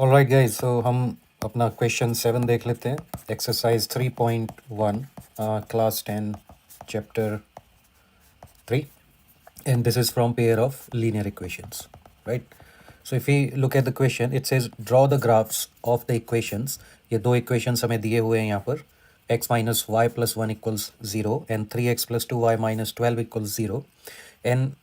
Alright guys, सो हम अपना question 7 देख लेते हैं। Exercise 3.1, class 10, chapter 3, and this is from pair of linear equations, right? So if we look at the question, it says draw the graphs of the equations. ये दो equations हमें दिए हुए हैं यहाँ पर, x minus y plus 1 equals 0 and 3x plus 2y minus 12 equals 0. And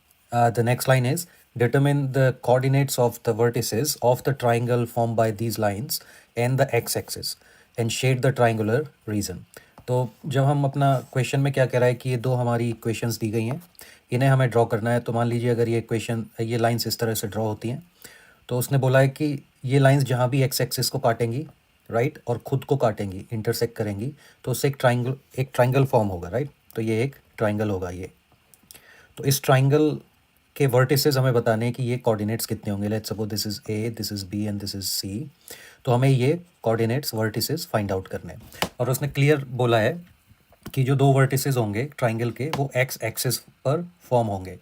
the next line is determine the coordinates of the vertices of the triangle formed by these lines and the x-axis and shade the triangular region. तो जब हम अपना question में क्या कह रहा है कि ये दो हमारी इक्वेशंस दी गई हैं, इन्हें हमें ड्रॉ करना है। तो मान लीजिए अगर ये लाइंस इस तरह से ड्रॉ होती हैं, तो उसने बोला है कि ये लाइंस जहाँ भी एक्स एक्सिस को काटेंगी, राइट, और ख़ुद को काटेंगी, इंटरसेक्ट करेंगी, तो उससे एक ट्राइंगल फॉर्म होगा, राइट। तो ये एक ट्राइंगल होगा ये। तो इस ट्राइंगल के वर्टिसेस हमें बताने हैं कि ये कोऑर्डिनेट्स कितने होंगे। Let's suppose this is A, this is B and this is C. तो हमें ये कोऑर्डिनेट्स वर्टिसेस फाइंड आउट करने हैं। और उसने क्लियर बोला है कि जो दो वर्टिसेस होंगे ट्राइंगल के, वो एक्स एक्सिस पर फॉर्म होंगे।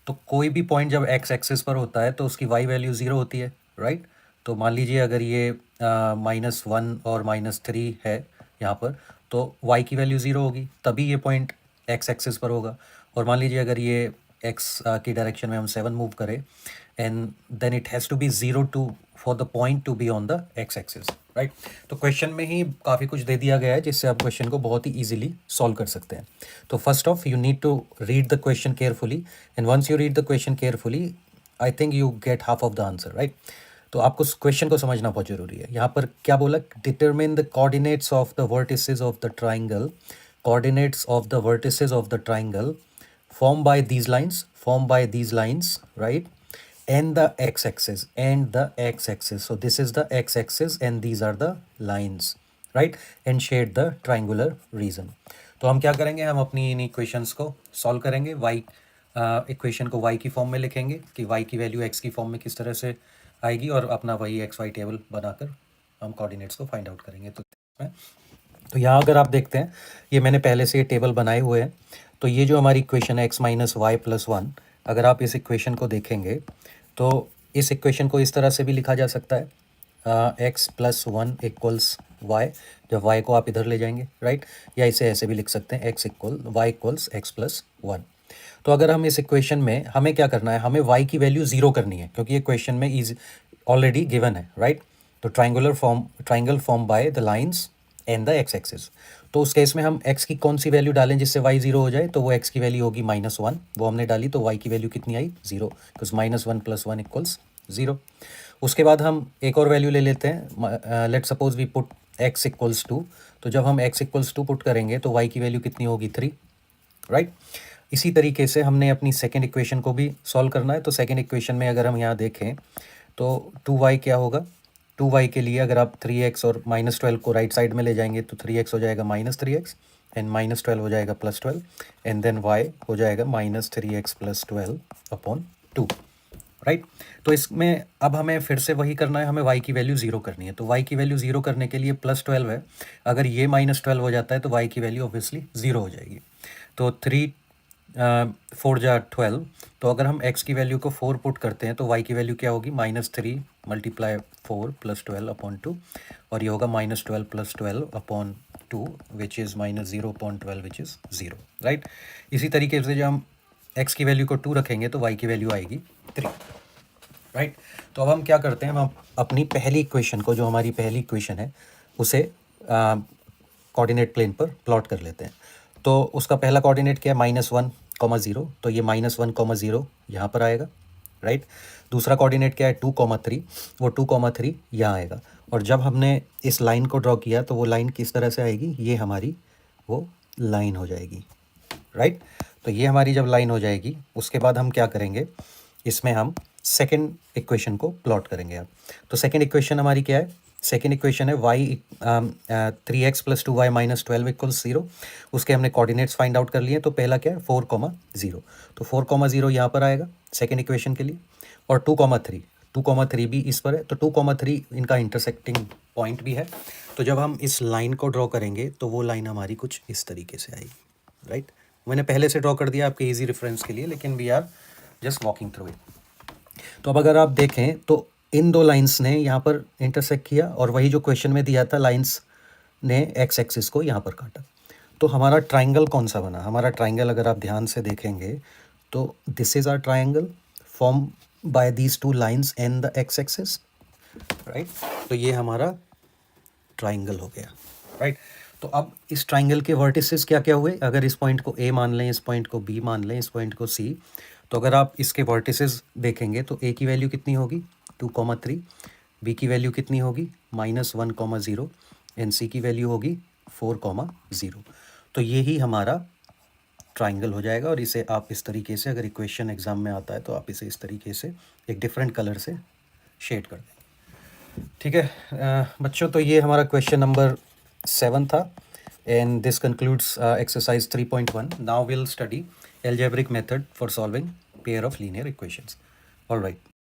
तो कोई भी पॉइंट जब एक्स एक्सिस पर होता है तो उसकी वाई वैल्यू ज़ीरो होती है, राइट। तो मान लीजिए अगर ये -1 और -3 है यहाँ पर, तो वाई की वैल्यू ज़ीरो होगी, तभी ये पॉइंट एक्स एक्सिस पर होगा। और मान लीजिए अगर ये एक्स की डायरेक्शन में हम 7 मूव करें, and then it has to be 0 to for the point to be on the x axis, right. तो क्वेश्चन में ही काफ़ी कुछ दे दिया गया है जिससे आप क्वेश्चन को बहुत ही ईजिली सॉल्व कर सकते हैं। तो first of you need to read the question carefully, and once you read the question carefully, I think you get half of the answer, right. तो आपको क्वेश्चन को समझना बहुत जरूरी है। यहाँ पर क्या बोला, determine the coordinates of the vertices of the triangle, coordinates of the vertices of the triangle formed by these lines, right, and the x-axis, so this is the x-axis and these are the lines, right, and shade the triangular region. तो हम क्या करेंगे, हम अपनी इन equations को solve करेंगे। y equation को y की फॉर्म में लिखेंगे कि y की वैल्यू x की फॉर्म में किस तरह से आएगी, और अपना वही XY टेबल बनाकर हम कोऑर्डिनेट्स को फाइंड आउट करेंगे। तो यहाँ अगर आप देखते हैं, ये मैंने पहले से ये टेबल बनाए हुए हैं। तो ये जो हमारी इक्वेशन है x माइनस वाई प्लस 1, अगर आप इस इक्वेशन को देखेंगे तो इस इक्वेशन को इस तरह से भी लिखा जा सकता है, x प्लस 1 इक्वल्स वाई, जब y को आप इधर ले जाएंगे, राइट। या इसे ऐसे भी लिख सकते हैं, y इक्वल्स x प्लस 1। तो अगर हम इस इक्वेशन में, हमें क्या करना है, हमें y की वैल्यू 0 करनी है, क्योंकि ये क्वेश्चन में इज ऑलरेडी गिवन है, राइट। तो triangle form by the lines and the x axis. तो उस केस में हम x की कौन सी वैल्यू डालें जिससे y 0 हो जाए, तो वो x की वैल्यू होगी -1, वो हमने डाली, तो y की वैल्यू कितनी आई, 0, बिकॉज -1 + 1 इक्वल्स 0। उसके बाद हम एक और वैल्यू ले लेते हैं, let suppose we put x equals 2। तो जब हम x इक्वल्स 2 पुट करेंगे तो y की वैल्यू कितनी होगी, 3, राइट। इसी तरीके से हमने अपनी सेकेंड इक्वेशन को भी सॉल्व करना है। तो सेकेंड इक्वेशन में अगर हम यहाँ देखें तो 2y क्या होगा, 2y के लिए अगर आप 3x और -12 को राइट साइड में ले जाएंगे तो 3x हो जाएगा -3x एंड -12 हो जाएगा +12, एंड देन y हो जाएगा -3x + 12 अपॉन 2, राइट। तो इसमें अब हमें फिर से वही करना है, हमें y की वैल्यू 0 करनी है। तो y की वैल्यू 0 करने के लिए +12 है, अगर ये -12 हो जाता है तो y की वैल्यू ऑब्वियसली 0 हो जाएगी। तो 3 4 जा 12। तो अगर हम x की वैल्यू को 4 पुट करते हैं तो y की वैल्यू क्या होगी, -3 × 4 + 12 अपॉन 2, और ये होगा -12 + 12 upon 2 which is -0 upon 12 which is 0, right. इसी तरीके से जब हम x की वैल्यू को 2 रखेंगे तो y की वैल्यू आएगी 3, राइट। तो अब हम क्या करते हैं, हम अपनी पहली इक्वेशन को, जो हमारी पहली इक्वेशन है, उसे कोऑर्डिनेट प्लेन पर प्लॉट कर लेते हैं। तो उसका पहला कोऑर्डिनेट क्या है, -1, 0, तो ये -1, 0 यहाँ पर आएगा, राइट। दूसरा कोऑर्डिनेट क्या है, 2, 3, वो 2, 3 यहाँ आएगा। और जब हमने इस लाइन को ड्रॉ किया तो वो लाइन किस तरह से आएगी, ये हमारी वो लाइन हो जाएगी, राइट। तो ये हमारी जब लाइन हो जाएगी, उसके बाद हम क्या करेंगे, इसमें हम सेकेंड इक्वेशन को प्लॉट करेंगे आप। तो सेकेंड इक्वेशन हमारी क्या है, सेकेंड इक्वेशन है y 3x + 2y - 12 = 0। उसके हमने कोऑर्डिनेट्स फाइंड आउट कर लिए। तो पहला क्या है, 4, 0, तो 4, 0 यहाँ पर आएगा सेकेंड इक्वेशन के लिए, और 2, 3 भी इस पर है। तो 2, 3 इनका इंटरसेक्टिंग पॉइंट भी है। तो जब हम इस लाइन को ड्रॉ करेंगे तो वो लाइन हमारी कुछ इस तरीके से आएगी, राइट। मैंने पहले से ड्रॉ कर दिया आपके ईजी रेफरेंस के लिए, लेकिन we are just walking through it. तो अब अगर आप देखें तो इन दो लाइंस ने यहाँ पर इंटरसेक्ट किया और वही जो क्वेश्चन में दिया था लाइंस ने एक्स एक्सिस को यहाँ पर काटा। तो हमारा ट्राइंगल कौन सा बना? हमारा ट्राइंगल अगर आप ध्यान से देखेंगे तो this is our triangle form by these two lines and the x axis, right. तो ये हमारा ट्राइंगल हो गया, राइट। तो अब इस ट्राइंगल के वर्टिसेस क्या क्या हुए? अगर इस पॉइंट को ए मान लें, इस पॉइंट को बी मान लें, इस पॉइंट को सी, तो अगर आप इसके वर्टिसेस देखेंगे तो ए की वैल्यू कितनी होगी 2,3, बी की वैल्यू कितनी होगी -1,0 एंड सी की वैल्यू होगी 4,0। तो ये ही हमारा ट्राइंगल हो जाएगा। और इसे आप इस तरीके से, अगर इक्वेशन एग्ज़ाम में आता है तो आप इसे इस तरीके से एक डिफरेंट कलर से शेड कर दें, ठीक है बच्चों। तो ये हमारा क्वेश्चन नंबर 7 था and this concludes exercise 3.1. Now will study algebraic method for solving pair of linear equations. All right.